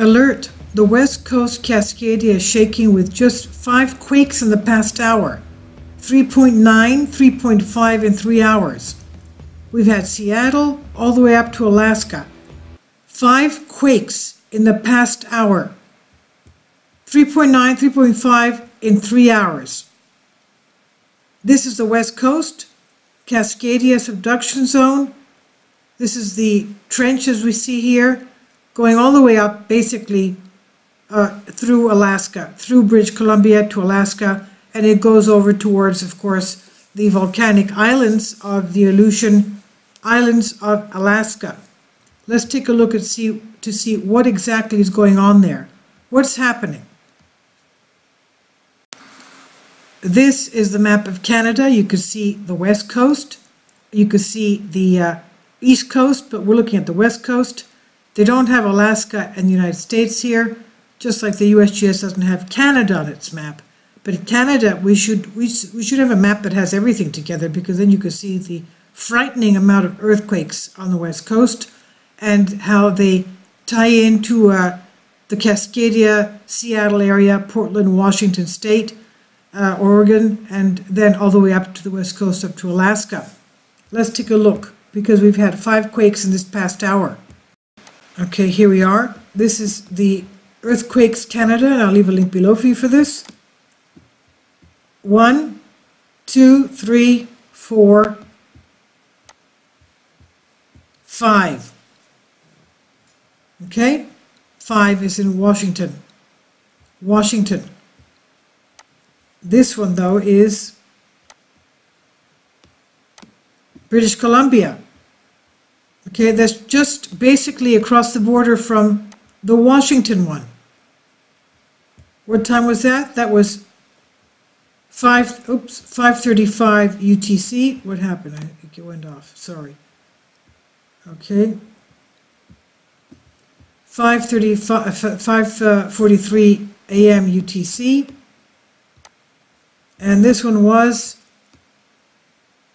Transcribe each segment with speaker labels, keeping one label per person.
Speaker 1: Alert! The West Coast Cascadia is shaking with just 5 quakes in the past hour. 3.9, 3.5 in 3 hours. We've had Seattle all the way up to Alaska. 5 quakes in the past hour. 3.9, 3.5 in 3 hours. This is the West Coast, Cascadia subduction zone. This is the trenches we see here, going all the way up basically through Alaska, through British Columbia to Alaska, and it goes over towards, of course, the volcanic islands of the Aleutian Islands of Alaska. Let's take a look and see what exactly is going on there. What's happening? This is the map of Canada. You can see the West Coast. You can see the East Coast, but we're looking at the West Coast. They don't have Alaska and the United States here, just like the USGS doesn't have Canada on its map. But in Canada, we should have a map that has everything together, because then you can see the frightening amount of earthquakes on the West Coast and how they tie into the Cascadia, Seattle area, Portland, Washington State, Oregon, and then all the way up to the West Coast, up to Alaska. Let's take a look, because we've had 5 quakes in this past hour. Okay, here we are. This is the Earthquakes Canada, and I'll leave a link below for you for this. 1, 2, 3, 4, 5. Okay? 5 is in Washington. Washington. This one, though, is British Columbia. Okay, that's just basically across the border from the Washington one. What time was that? That was 5:35 UTC. What happened? I think it went off. Sorry. Okay. 5:43 AM UTC. And this one was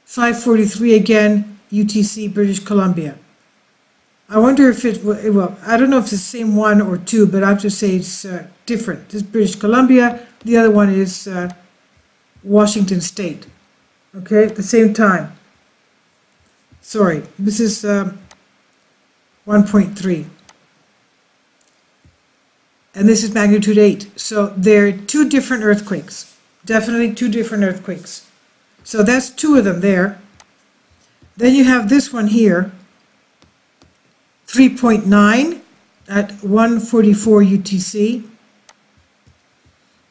Speaker 1: 5:43 again UTC, British Columbia. I wonder if well, I don't know if it's the same one or two, but I have to say it's different. This is British Columbia. The other one is Washington State. Okay, at the same time. Sorry, this is 1.3. And this is magnitude 8. So there are 2 different earthquakes. Definitely 2 different earthquakes. So that's 2 of them there. Then you have this one here, 3.9 at 1:44 UTC,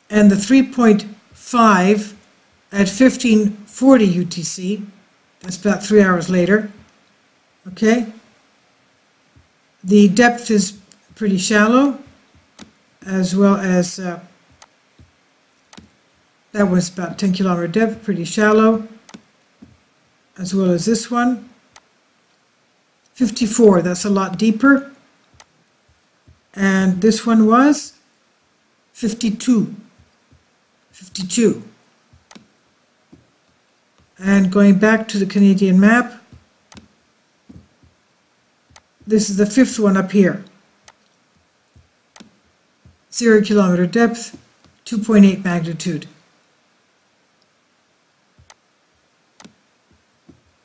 Speaker 1: and the 3.5 at 15:40 UTC. That's about 3 hours later. Okay. The depth is pretty shallow, as well as that was about 10-kilometer depth, pretty shallow, as well as this one. 54, that's a lot deeper. And this one was 52. 52. And going back to the Canadian map, this is the 5th one up here. 0 kilometer depth, 2.8 magnitude.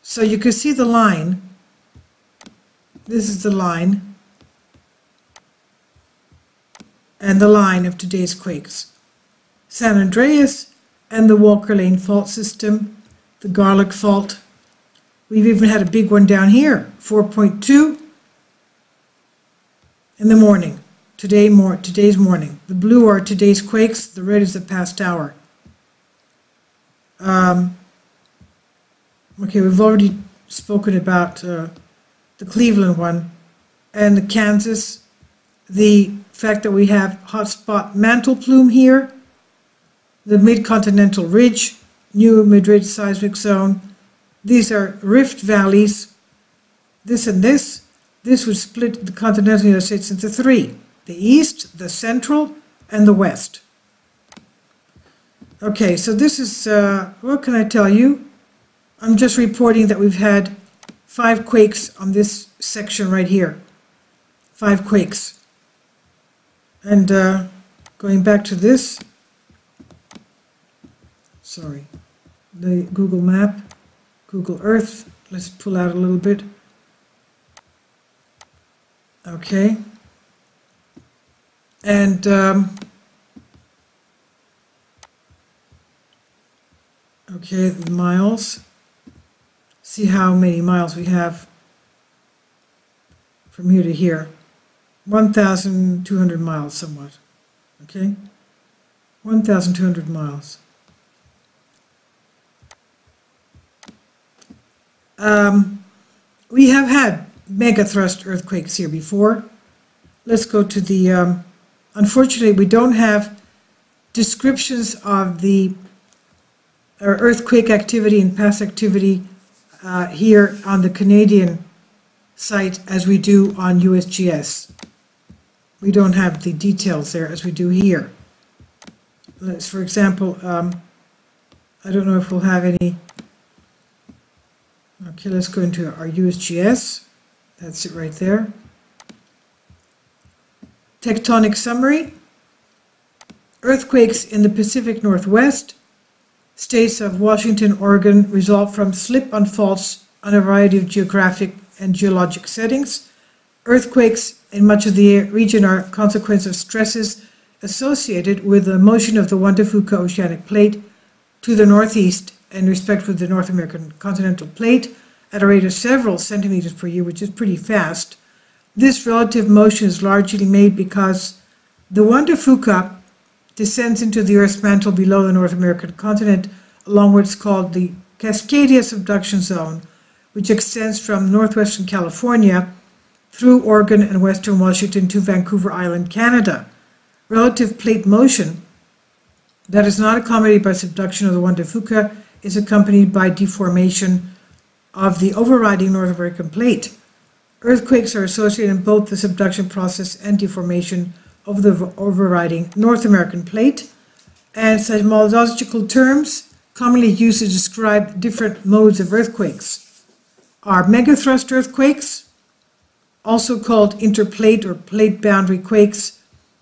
Speaker 1: So you can see the line. This is the line, and the line of today's quakes. San Andreas and the Walker Lane fault system, the Garlic fault. We've even had a big one down here, 4.2 in the morning. Today's morning. The blue are today's quakes, the red is the past hour. Okay, we've already spoken about the Cleveland one and the Kansas. The fact that we have hotspot mantle plume here, the mid-continental ridge, New Madrid seismic zone. These are rift valleys. This and this. This would split the continental United States into 3. The east, the central, and the west. Okay, so this is, what can I tell you? I'm just reporting that we've had 5 quakes on this section right here. 5 quakes. And going back to this, sorry, the Google Map, Google Earth, let's pull out a little bit. Okay. And okay, the miles. See how many miles we have from here to here. 1,200 miles somewhat. Okay? 1,200 miles. We have had megathrust earthquakes here before. Let's go to the, unfortunately we don't have descriptions of the earthquake activity and past activity here on the Canadian site as we do on USGS. We don't have the details there as we do here. Let's, for example, I don't know if we'll have any. Okay, let's go into our USGS. That's it right there. Tectonic summary. Earthquakes in the Pacific Northwest, states of Washington, Oregon result from slip-on faults on a variety of geographic and geologic settings. Earthquakes in much of the region are a consequence of stresses associated with the motion of the Juan de Fuca oceanic plate to the northeast in respect with the North American continental plate at a rate of several centimeters per year, which is pretty fast. This relative motion is largely made because the Juan de Fuca descends into the Earth's mantle below the North American continent along what's called the Cascadia subduction zone, which extends from northwestern California through Oregon and western Washington to Vancouver Island, Canada. Relative plate motion that is not accommodated by subduction of the Juan de Fuca is accompanied by deformation of the overriding North American plate. Earthquakes are associated in both the subduction process and deformation of the overriding North American plate, and seismological terms commonly used to describe different modes of earthquakes are megathrust earthquakes, also called interplate or plate boundary quakes,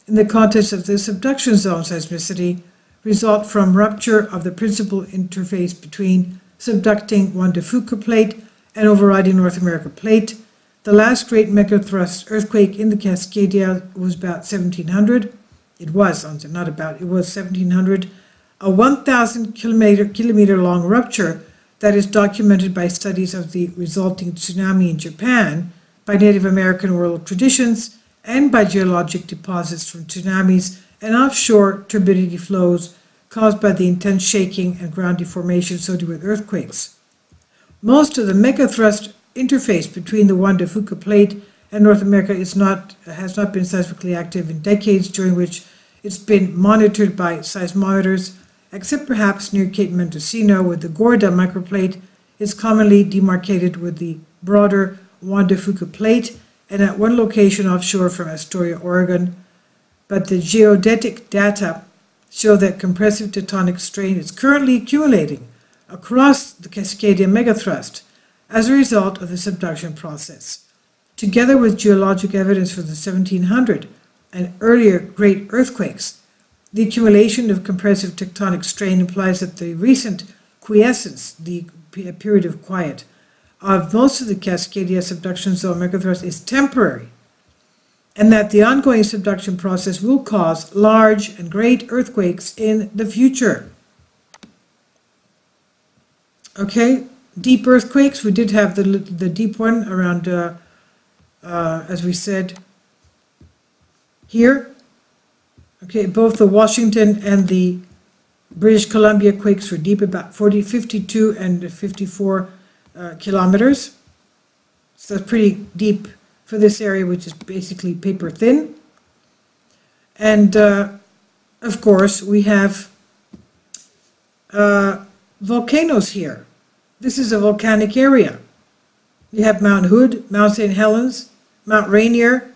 Speaker 1: in the context of the subduction zone seismicity, result from rupture of the principal interface between subducting Juan de Fuca plate and overriding North America plate. The last great megathrust earthquake in the Cascadia was about 1700. It was 1700. A 1,000 kilometer long rupture that is documented by studies of the resulting tsunami in Japan, by Native American oral traditions, and by geologic deposits from tsunamis and offshore turbidity flows caused by the intense shaking and ground deformation associated with earthquakes. Most of the megathrust interface between the Juan de Fuca plate and North America has not been seismically active in decades, during which it's been monitored by seismometers, except perhaps near Cape Mendocino, where the Gorda microplate is commonly demarcated with the broader Juan de Fuca plate, and at one location offshore from Astoria, Oregon. But the geodetic data show that compressive tectonic strain is currently accumulating across the Cascadia megathrust as a result of the subduction process. Together with geologic evidence for the 1700 and earlier great earthquakes, the accumulation of compressive tectonic strain implies that the recent quiescence, the period of quiet, of most of the Cascadia subduction zone megathrust is temporary, and that the ongoing subduction process will cause large and great earthquakes in the future. Okay, deep earthquakes, we did have the deep one around, as we said, here. Okay, both the Washington and the British Columbia quakes were deep, about 52 and 54 kilometers. So that's pretty deep for this area, which is basically paper thin. And of course, we have volcanoes here. This is a volcanic area. You have Mount Hood, Mount St. Helens, Mount Rainier.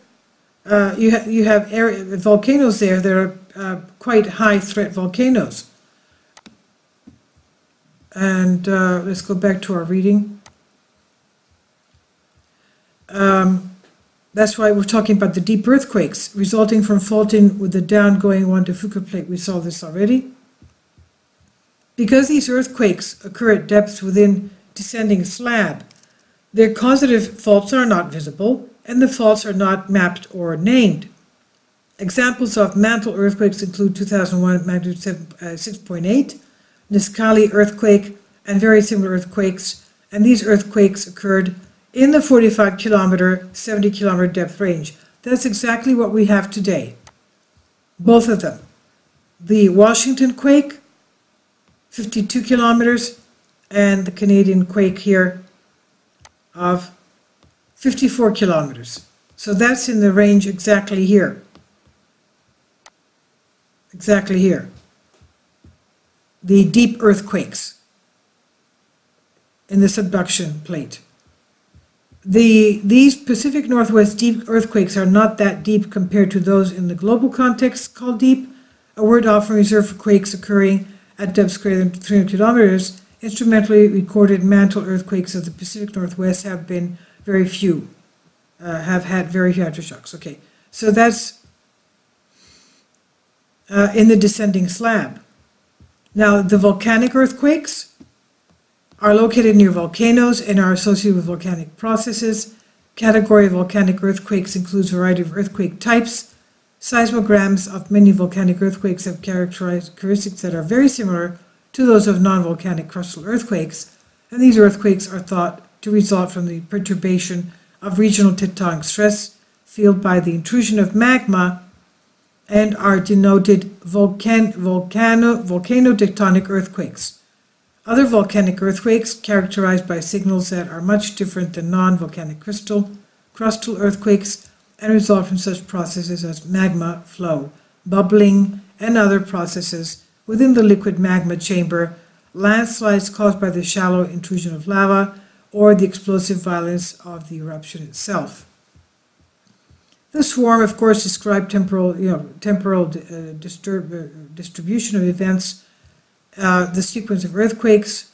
Speaker 1: You have volcanoes there that are quite high threat volcanoes. And let's go back to our reading. That's why we're talking about the deep earthquakes resulting from faulting with the down-going Juan de Fuca plate. We saw this already. Because these earthquakes occur at depths within descending slab, their causative faults are not visible, and the faults are not mapped or named. Examples of mantle earthquakes include 2001 magnitude 6.8, Nisqually earthquake, and very similar earthquakes, and these earthquakes occurred in the 45-kilometer, 70-kilometer depth range. That's exactly what we have today, both of them. The Washington quake, 52 kilometers, and the Canadian quake here of 54 kilometers. So that's in the range exactly here. Exactly here. The deep earthquakes in the subduction plate. These Pacific Northwest deep earthquakes are not that deep compared to those in the global context called deep, a word often reserved for quakes occurring at depths greater than 300 kilometers. Instrumentally recorded mantle earthquakes of the Pacific Northwest have been very few, have had very few aftershocks. Okay, so that's in the descending slab. Now, the volcanic earthquakes are located near volcanoes and are associated with volcanic processes. Category of volcanic earthquakes includes a variety of earthquake types. Seismograms of many volcanic earthquakes have characteristics that are very similar to those of non-volcanic crustal earthquakes, and these earthquakes are thought to result from the perturbation of regional tectonic stress fueled by the intrusion of magma and are denoted volcanotectonic earthquakes. Other volcanic earthquakes, characterized by signals that are much different than non-volcanic crustal earthquakes, and result from such processes as magma flow, bubbling, and other processes within the liquid magma chamber, landslides caused by the shallow intrusion of lava, or the explosive violence of the eruption itself. The swarm, of course, described temporal distribution of events, the sequence of earthquakes,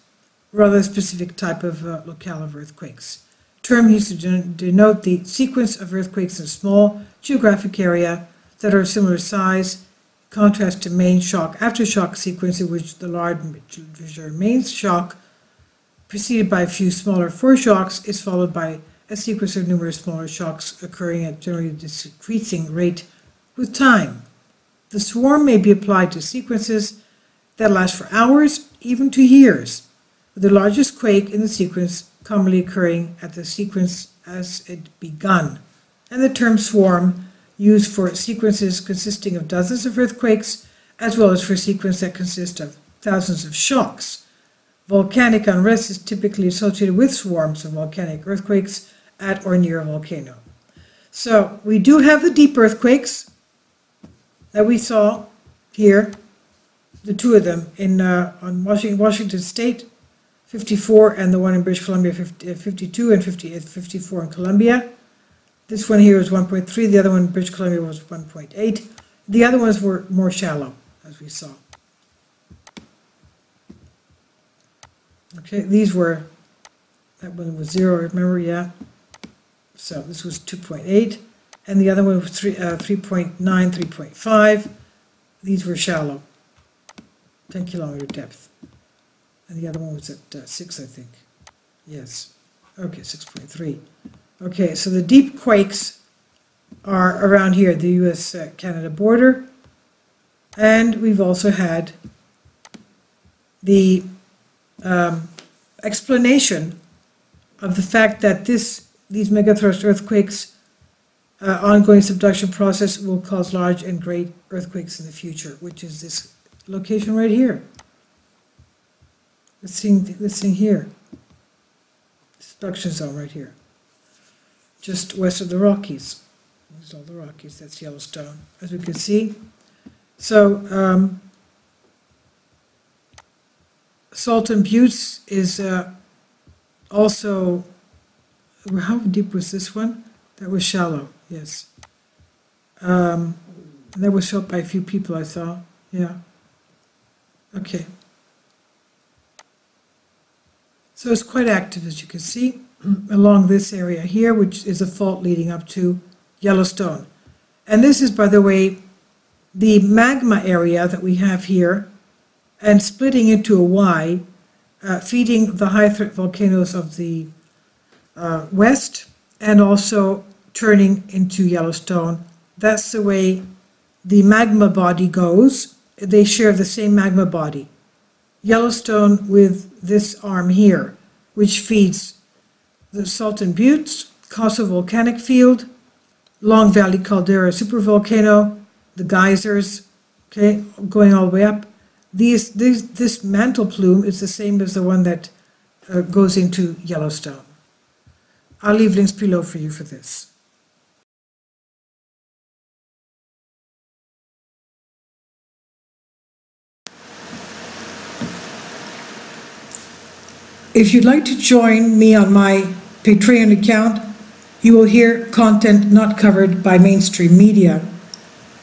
Speaker 1: rather specific type of locale of earthquakes. Term used to denote the sequence of earthquakes in a small geographic area that are similar size, in contrast to main shock-aftershock sequence in which the larger main shock, preceded by a few smaller foreshocks, is followed by a sequence of numerous smaller shocks occurring at generally decreasing rate with time. The swarm may be applied to sequences that last for hours, even to years, with the largest quake in the sequence commonly occurring at the sequence as it begun, and the term swarm used for sequences consisting of dozens of earthquakes, as well as for sequences that consist of thousands of shocks. Volcanic unrest is typically associated with swarms of volcanic earthquakes at or near a volcano. So we do have the deep earthquakes that we saw here, the two of them on Washington State, 54, and the one in British Columbia, 52, and 54 in Columbia. This one here is 1.3, the other one in British Columbia was 1.8. The other ones were more shallow, as we saw. Okay, these were, that one was 0, remember, yeah. So this was 2.8, and the other one was 3.9, 3.5. These were shallow, 10-kilometer depth. And the other one was at 6, I think. Yes. Okay, 6.3. Okay, so the deep quakes are around here, the US-Canada border. And we've also had the explanation of the fact that these megathrust earthquakes, ongoing subduction process, will cause large and great earthquakes in the future, which is this location right here. This thing here, subduction zone right here, just west of the Rockies. There's all the Rockies, that's Yellowstone, as we can see. So Salton Buttes is also, how deep was this one? That was shallow, yes. And that was felt by a few people, I saw, yeah. Okay. So it's quite active, as you can see, along this area here, which is a fault leading up to Yellowstone. And this is, by the way, the magma area that we have here, and splitting into a Y, feeding the high threat volcanoes of the west, and also turning into Yellowstone. That's the way the magma body goes. They share the same magma body. Yellowstone with this arm here, which feeds the Salton Buttes, Casa Volcanic Field, Long Valley Caldera supervolcano, the geysers, okay, going all the way up. This mantle plume is the same as the one that goes into Yellowstone. I'll leave links below for you for this. If you'd like to join me on my Patreon account, you will hear content not covered by mainstream media.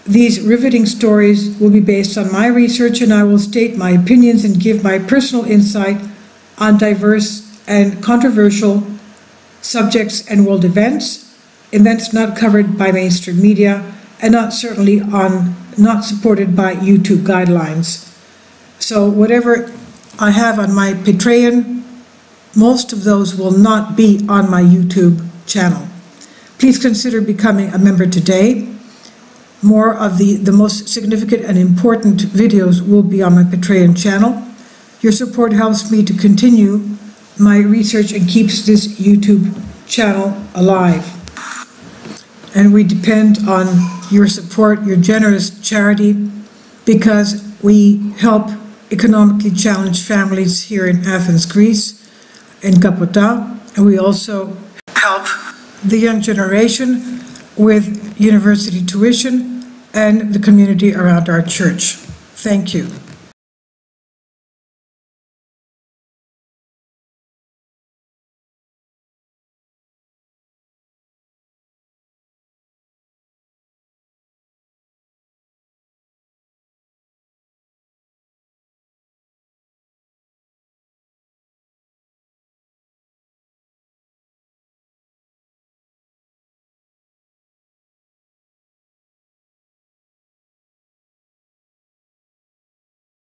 Speaker 1: These riveting stories will be based on my research, and I will state my opinions and give my personal insight on diverse and controversial subjects and world events not covered by mainstream media, and not supported by YouTube guidelines. So whatever I have on my Patreon, most of those will not be on my YouTube channel. Please consider becoming a member today. More of the most significant and important videos will be on my Patreon channel. Your support helps me to continue my research and keeps this YouTube channel alive. And we depend on your support, your generous charity, because we help economically challenged families here in Athens, Greece, in Kapota, and we also help the young generation with university tuition and the community around our church. Thank you.